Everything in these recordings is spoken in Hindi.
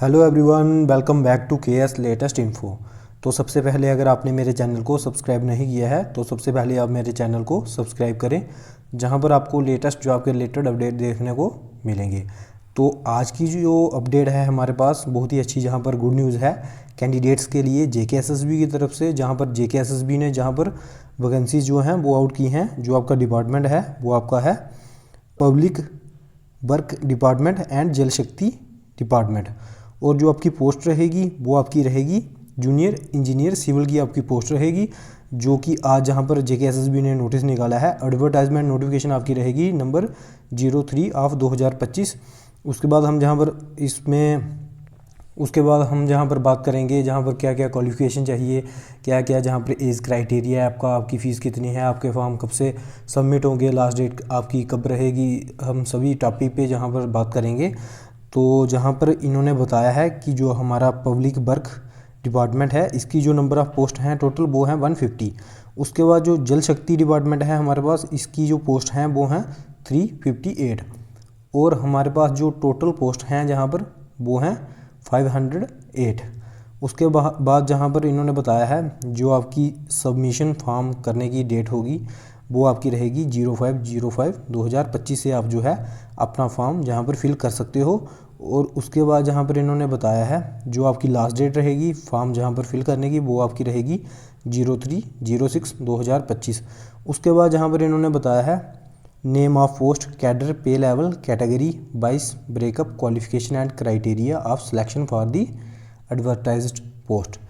Hello everyone, welcome back to KS latest info. तो सबसे पहले अगर आपने मेरे चैनल को सब्सक्राइब नहीं किया है तो सबसे पहले आप मेरे चैनल को सब्सक्राइब करें, जहां पर आपको लेटेस्ट जॉब के रिलेटेड अपडेट देखने को मिलेंगे। तो आज की जो अपडेट है हमारे पास बहुत ही अच्छी, जहां पर गुड न्यूज़ है कैंडिडेट्स के लिए जेकेएसएसबी की तरफ से, जहां पर जेकेएसएसबी ने जहां पर वैकेंसीज जो हैं वो आउट की हैं। जो आपका डिपार्टमेंट है वो आपका है पब्लिक वर्क डिपार्टमेंट एंड जल शक्ति डिपार्टमेंट। और जो आपकी पोस्ट रहेगी वो आपकी रहेगी जूनियर इंजीनियर सिविल की आपकी पोस्ट रहेगी, जो कि आज जहां पर जेकेएसएसबी ने नोटिस निकाला है। एडवर्टाइजमेंट नोटिफिकेशन आपकी रहेगी नंबर 03/2025। उसके बाद हम जहां पर बात करेंगे जहां पर क्या क्या क्वालिफिकेशन चाहिए, क्या क्या जहां पर एज क्राइटेरिया है आपका, आपकी फ़ीस कितनी है, आपके फॉर्म कब से सबमिट होंगे, लास्ट डेट आपकी कब रहेगी, हम सभी टॉपिक पे जहां पर बात करेंगे। तो जहाँ पर इन्होंने बताया है कि जो हमारा पब्लिक वर्क डिपार्टमेंट है इसकी जो नंबर ऑफ़ पोस्ट हैं टोटल वो हैं 150। उसके बाद जो जल शक्ति डिपार्टमेंट है हमारे पास, इसकी जो पोस्ट हैं वो हैं 358। और हमारे पास जो टोटल पोस्ट हैं जहाँ पर वो हैं 508। उसके बाद जहाँ पर इन्होंने बताया है जो आपकी सबमिशन फॉर्म करने की डेट होगी वो आपकी रहेगी 05/05/2025 से आप जो है अपना फॉर्म जहाँ पर फिल कर सकते हो। और उसके बाद जहाँ पर इन्होंने बताया है जो आपकी लास्ट डेट रहेगी फॉर्म जहाँ पर फिल करने की वो आपकी रहेगी 03/06/2025। उसके बाद जहाँ पर इन्होंने बताया है नेम ऑफ पोस्ट, कैडर, पे level, category wise breakup, qualification and criteria of selection for the advertised post.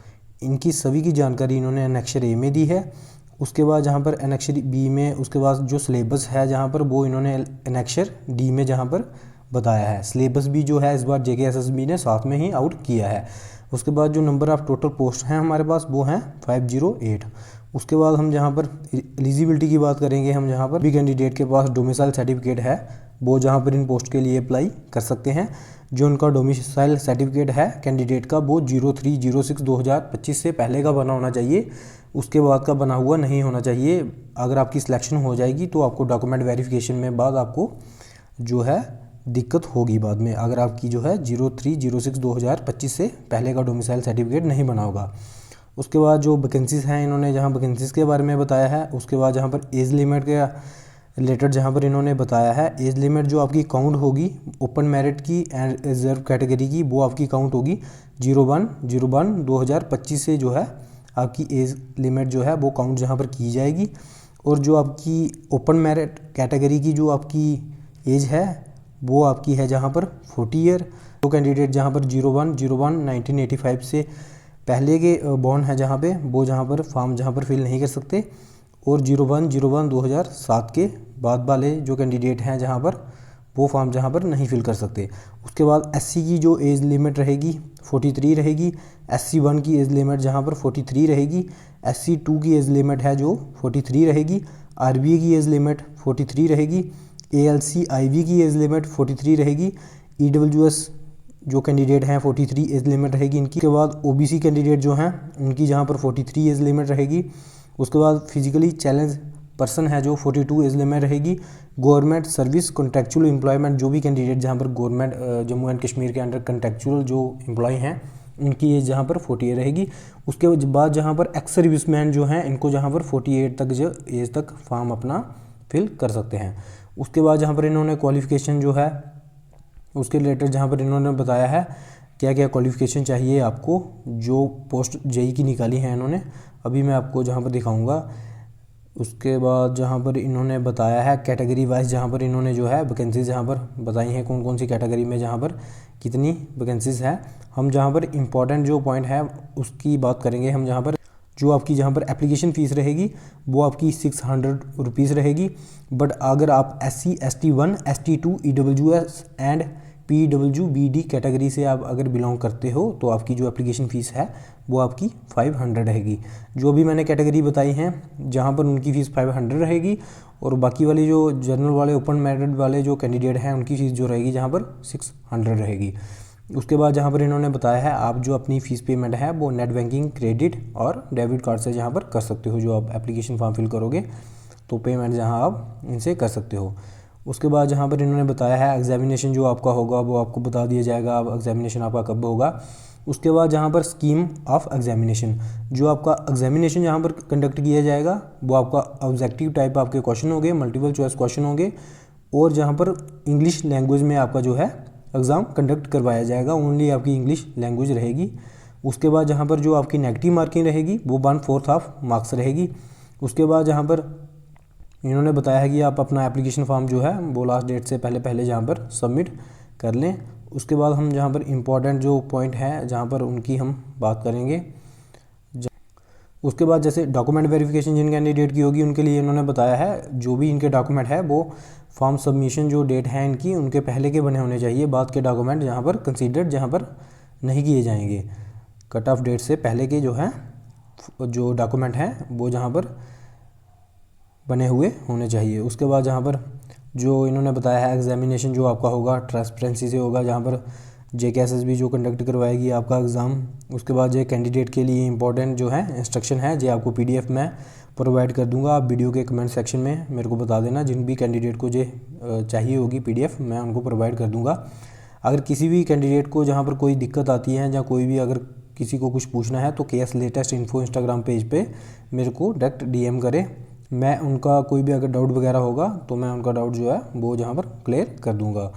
इनकी सभी की जानकारी इन्होंने एनेक्सर ए में दी है। उसके बाद जहाँ पर एनेक्सर बी में उसके बाद जो सिलेबस है जहाँ पर वो इन्होंने एनेक्सर डी में जहाँ पर बताया है। सिलेबस भी जो है इस बार जेकेएसएसबी ने साथ में ही आउट किया है। उसके बाद जो नंबर ऑफ़ टोटल पोस्ट हैं हमारे पास वो हैं 508। उसके बाद हम जहाँ पर एलिजिबिलिटी की बात करेंगे, हम जहाँ पर भी कैंडिडेट के पास डोमिसाइल सर्टिफिकेट है वो जहाँ पर इन पोस्ट के लिए अप्लाई कर सकते हैं। जो उनका डोमिसाइल सर्टिफिकेट है कैंडिडेट का वो 03/06/2025 से पहले का बना होना चाहिए, उसके बाद का बना हुआ नहीं होना चाहिए। अगर आपकी सिलेक्शन हो जाएगी तो आपको डॉक्यूमेंट वेरिफिकेशन में बाद आपको जो है दिक्कत होगी बाद में, अगर आपकी जो है 03/06/2025 से पहले का डोमिसाइल सर्टिफिकेट नहीं बना होगा। उसके बाद जो वैकेंसीज़ हैं इन्होंने जहाँ वैकेंसीज़ के बारे में बताया है। उसके बाद जहाँ पर एज लिमिट के रिलेटेड जहाँ पर इन्होंने बताया है, एज लिमिट जो आपकी काउंट होगी ओपन मेरिट की एंड रिजर्व कैटेगरी की वो आपकी काउंट होगी 01/01/2025 से जो है आपकी एज लिमिट जो है वो काउंट जहाँ पर की जाएगी। और जो आपकी ओपन मेरिट कैटेगरी की जो आपकी एज है वो आपकी है जहाँ पर 40 ईयर। तो कैंडिडेट जहाँ पर 01/01/1985 से पहले के बॉर्न है जहाँ पे वो जहाँ पर फॉर्म जहाँ पर फिल नहीं कर सकते, और 01/01/2007 के बाद वाले जो कैंडिडेट हैं जहाँ पर वो फॉर्म जहाँ पर नहीं फिल कर सकते। उसके बाद एससी की जो एज लिमिट रहेगी 43 रहेगी, SC1 की एज लिमिट जहाँ पर 43 रहेगी, SC2 की एज लिमिट है जो 43 रहेगी, RBA की एज लिमिट 43 रहेगी, ALC-IB की एज लिमिट 43 रहेगी, EWS जो कैंडिडेट हैं 43 एज लिमिट रहेगी इनकी। के बाद OBC कैंडिडेट जो हैं उनकी जहाँ पर 43 एज लिमिट रहेगी। उसके बाद फिजिकली चैलेंज पर्सन है जो 42 एज लिमिट रहेगी। गवर्नमेंट सर्विस कॉन्ट्रेक्चुअल एम्प्लॉयमेंट जो भी कैंडिडेट जहाँ पर गवर्नमेंट जम्मू एंड कश्मीर के अंडर कॉन्ट्रेक्चुअल जो एम्प्लॉय हैं उनकी एज जहाँ पर 48 रहेगी। उसके बाद जहाँ पर एक्स सर्विसमैन जो हैं इनको जहाँ पर 48 तक जो एज तक फॉर्म अपना फिल कर सकते हैं। उसके बाद जहाँ पर इन्होंने क्वालिफ़िकेशन जो है उसके रिलेटेड जहाँ पर इन्होंने बताया है क्या क्या क्वालिफ़िकेशन चाहिए आपको, जो पोस्ट जेई की निकाली है इन्होंने, अभी मैं आपको जहाँ पर दिखाऊंगा। उसके बाद जहाँ पर इन्होंने बताया है कैटेगरी वाइज जहाँ पर इन्होंने जो है वैकेंसीज जहाँ पर बताई हैं कौन कौन सी कैटेगरी में जहाँ पर कितनी वैकेंसीज हैं। हम जहाँ पर इम्पॉर्टेंट जो पॉइंट है उसकी बात करेंगे। हम जहाँ पर जो आपकी जहाँ पर एप्लीकेशन फ़ीस रहेगी वो आपकी 600 रुपीज़ रहेगी। बट अगर आप SC, ST1, ST2, EWS and PWBD category से आप अगर बिलोंग करते हो तो आपकी जो एप्लीकेशन फ़ीस है वो आपकी 500 रहेगी। जो भी मैंने कैटेगरी बताई हैं जहाँ पर उनकी फ़ीस 500 रहेगी, और बाकी वाली जो जनरल वाले ओपन मेरिट वाले जो कैंडिडेट हैं उनकी फ़ीस जो रहेगी जहाँ पर 600 रहेगी। उसके बाद जहाँ पर इन्होंने बताया है आप जो अपनी फ़ीस पेमेंट है वो नेट बैंकिंग, क्रेडिट और डेबिट कार्ड से जहाँ पर कर सकते हो। जो आप एप्लीकेशन फॉर्म फिल करोगे तो पेमेंट जहाँ आप इनसे कर सकते हो। उसके बाद जहाँ पर इन्होंने बताया है एग्जामिनेशन जो आपका होगा वो आपको बता दिया जाएगा अब एग्जामिनेशन आपका कब होगा। उसके बाद जहाँ पर स्कीम ऑफ एग्जामिनेशन, जो आपका एग्जामिनेशन जहाँ पर कंडक्ट किया जाएगा वो आपका ऑब्जेक्टिव टाइप आपके क्वेश्चन होंगे, मल्टीपल चॉइस क्वेश्चन होंगे, और जहाँ पर इंग्लिश लैंग्वेज में आपका जो है एग्ज़ाम कंडक्ट करवाया जाएगा, ओनली आपकी इंग्लिश लैंग्वेज रहेगी। उसके बाद जहाँ पर जो आपकी नेगेटिव मार्किंग रहेगी वो 1/4 ऑफ मार्क्स रहेगी। उसके बाद जहाँ पर इन्होंने बताया है कि आप अपना एप्लीकेशन फॉर्म जो है वो लास्ट डेट से पहले जहाँ पर सबमिट कर लें। उसके बाद हम जहाँ पर इम्पॉर्टेंट जो पॉइंट है जहाँ पर उनकी हम बात करेंगे। उसके बाद जैसे डॉक्यूमेंट वेरिफिकेशन जिन कैंडिडेट की होगी उनके लिए इन्होंने बताया है जो भी इनके डॉक्यूमेंट है वो फॉर्म सबमिशन जो डेट है इनकी उनके पहले के बने होने चाहिए, बाद के डॉक्यूमेंट जहाँ पर कंसीडर्ड जहाँ पर नहीं किए जाएंगे। कट ऑफ डेट से पहले के जो है जो डॉक्यूमेंट हैं वो जहाँ पर बने हुए होने चाहिए। उसके बाद जहाँ पर जो इन्होंने बताया है एग्जामिनेशन जो आपका होगा ट्रांसपेरेंसी से होगा, जहाँ पर JKSSB जो कंडक्ट करवाएगी आपका एग्ज़ाम। उसके बाद जो कैंडिडेट के लिए इंपॉर्टेंट जो है इंस्ट्रक्शन है जो आपको PDF में प्रोवाइड कर दूंगा, आप वीडियो के कमेंट सेक्शन में मेरे को बता देना, जिन भी कैंडिडेट को जो चाहिए होगी PDF मैं उनको प्रोवाइड कर दूंगा। अगर किसी भी कैंडिडेट को जहाँ पर कोई दिक्कत आती है या कोई भी अगर किसी को कुछ पूछना है तो KS latest info Instagram page पे मेरे को डायरेक्ट DM करें, मैं उनका कोई भी अगर डाउट वगैरह होगा तो मैं उनका डाउट जो है वो जहाँ पर क्लियर कर दूँगा।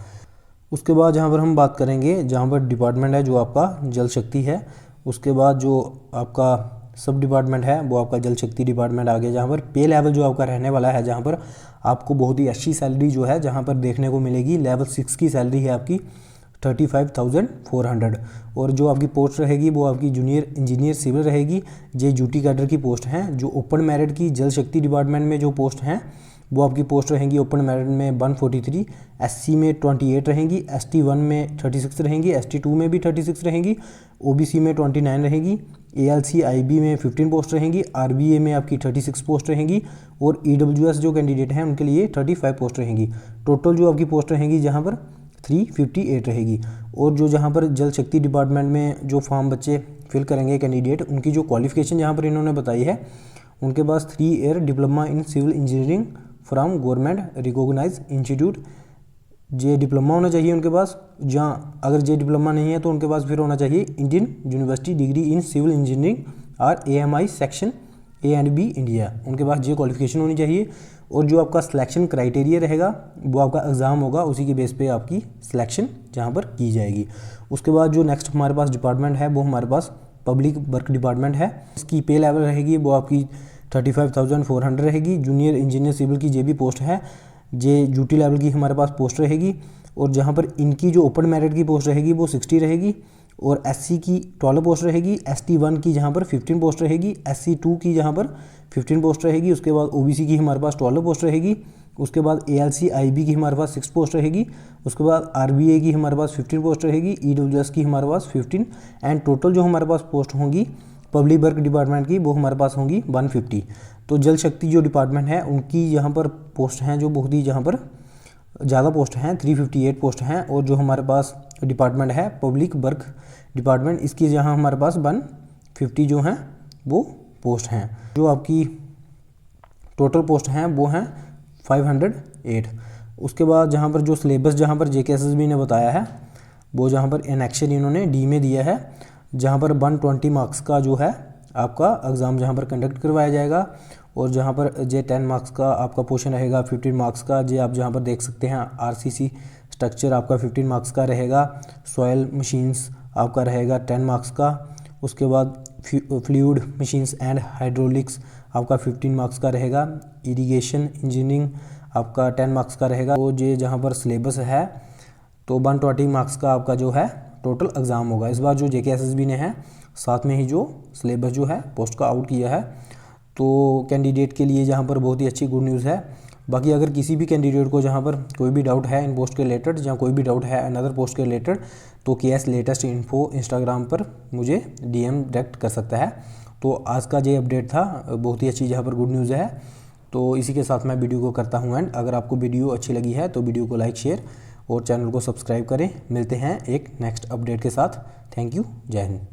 उसके बाद जहाँ पर हम बात करेंगे जहाँ पर डिपार्टमेंट है जो आपका जल शक्ति है, उसके बाद जो आपका सब डिपार्टमेंट है वो आपका जल शक्ति डिपार्टमेंट आ गया, जहाँ पर पे लेवल जो आपका रहने वाला है, जहाँ पर आपको बहुत ही अच्छी सैलरी जो है जहाँ पर देखने को मिलेगी। लेवल 6 की सैलरी है आपकी 35,400, और जो आपकी पोस्ट रहेगी वो आपकी जूनियर इंजीनियर सिविल रहेगी। ये ड्यूटी कैडर की पोस्ट हैं। जो ओपन मेरिट की जल शक्ति डिपार्टमेंट में जो पोस्ट हैं वो आपकी पोस्ट रहेंगी ओपन मेरिट में 143, SC में 28 रहेंगी, ST1 में 36 रहेंगी, ST2 में भी 36 रहेंगी, OBC में 29 रहेगी, ALC IB में 15 पोस्ट रहेंगी, RBA में आपकी 36 पोस्ट रहेंगी, और EWS जो कैंडिडेट हैं उनके लिए 35 पोस्ट रहेंगी। टोटल जो आपकी पोस्ट रहेंगी जहाँ पर 358 रहेगी। और जो जहाँ पर जल शक्ति डिपार्टमेंट में जो फॉर्म बच्चे फिल करेंगे कैंडिडेट, उनकी जो क्वालिफिकेशन जहाँ पर इन्होंने बताई है उनके पास 3 year diploma in civil engineering from government recognise institute, जे डिप्लोमा होना चाहिए उनके पास। जहाँ अगर जे डिप्लोमा नहीं है तो उनके पास फिर होना चाहिए Indian university degree in civil engineering और AMI section A and B India, उनके पास ये क्वालिफिकेशन होनी चाहिए। और जो आपका सिलेक्शन क्राइटेरिया रहेगा वो आपका एग्ज़ाम होगा, उसी के बेस पे आपकी सिलेक्शन जहाँ पर की जाएगी। उसके बाद जो नेक्स्ट हमारे पास डिपार्टमेंट है वो हमारे पास पब्लिक वर्क डिपार्टमेंट है। इसकी पे लेवल रहेगी वो आपकी 35,400 रहेगी। जूनियर इंजीनियर सिविल की जे भी पोस्ट है, जे ड्यूटी लेवल की हमारे पास पोस्ट रहेगी। और जहाँ पर इनकी जो ओपन मेरिट की पोस्ट रहेगी वो 60 रहेगी, और SC की 12 पोस्ट रहेगी, ST1 की जहाँ पर 15 पोस्ट रहेगी, SC2 की जहाँ पर 15 पोस्ट रहेगी। उसके बाद OBC की हमारे पास 12 पोस्ट रहेगी। उसके बाद ALC IB की हमारे पास 6 पोस्ट रहेगी। उसके बाद RBA की हमारे पास 15 पोस्ट रहेगी, EWS की हमारे पास 15, एंड टोटल जो हमारे पास पोस्ट होंगी पब्लिक वर्क डिपार्टमेंट की वो हमारे पास होंगी 150। तो जल शक्ति जो डिपार्टमेंट है उनकी यहाँ पर पोस्ट हैं जो बहुत ही जहाँ पर ज़्यादा पोस्ट हैं, 358 पोस्ट हैं। और जो हमारे पास डिपार्टमेंट है पब्लिक वर्क डिपार्टमेंट, इसकी जहाँ हमारे पास 150 जो हैं वो पोस्ट हैं। जो आपकी टोटल पोस्ट हैं वो हैं 508। उसके बाद जहाँ पर जो सिलेबस जहाँ पर JKSSB ने बताया है वो जहाँ पर एनेक्शन इन्होंने D में दिया है, जहाँ पर 120 मार्क्स का जो है आपका एग्ज़ाम जहाँ पर कंडक्ट करवाया जाएगा। और जहाँ पर जे 10 मार्क्स का आपका पोर्शन रहेगा, 15 मार्क्स का जे आप जहाँ पर देख सकते हैं RCC स्ट्रक्चर आपका 15 मार्क्स का रहेगा। सॉयल मशीन्स आपका रहेगा 10 मार्क्स का। उसके बाद फ्लूइड मशीन्स एंड हाइड्रोलिक्स आपका 15 मार्क्स का रहेगा। इरिगेशन इंजीनियरिंग आपका 10 मार्क्स का रहेगा। तो ये जहाँ पर सिलेबस है तो 120 मार्क्स का आपका जो है टोटल एग्ज़ाम होगा। इस बार जो JKSSB ने है साथ में ही जो सिलेबस जो है पोस्ट का आउट किया है, तो कैंडिडेट के लिए जहाँ पर बहुत ही अच्छी गुड न्यूज़ है। बाकी अगर किसी भी कैंडिडेट को जहाँ पर कोई भी डाउट है इन पोस्ट के रिलेटेड या कोई भी डाउट है अनदर पोस्ट के रिलेटेड, तो KS लेटेस्ट इन्फो इंस्टाग्राम पर मुझे DM डायरेक्ट कर सकता है। तो आज का जो अपडेट था बहुत ही अच्छी जहाँ पर गुड न्यूज़ है। तो इसी के साथ मैं वीडियो को करता हूँ एंड। अगर आपको वीडियो अच्छी लगी है तो वीडियो को लाइक शेयर और चैनल को सब्सक्राइब करें। मिलते हैं एक नेक्स्ट अपडेट के साथ। थैंक यू, जय हिंद।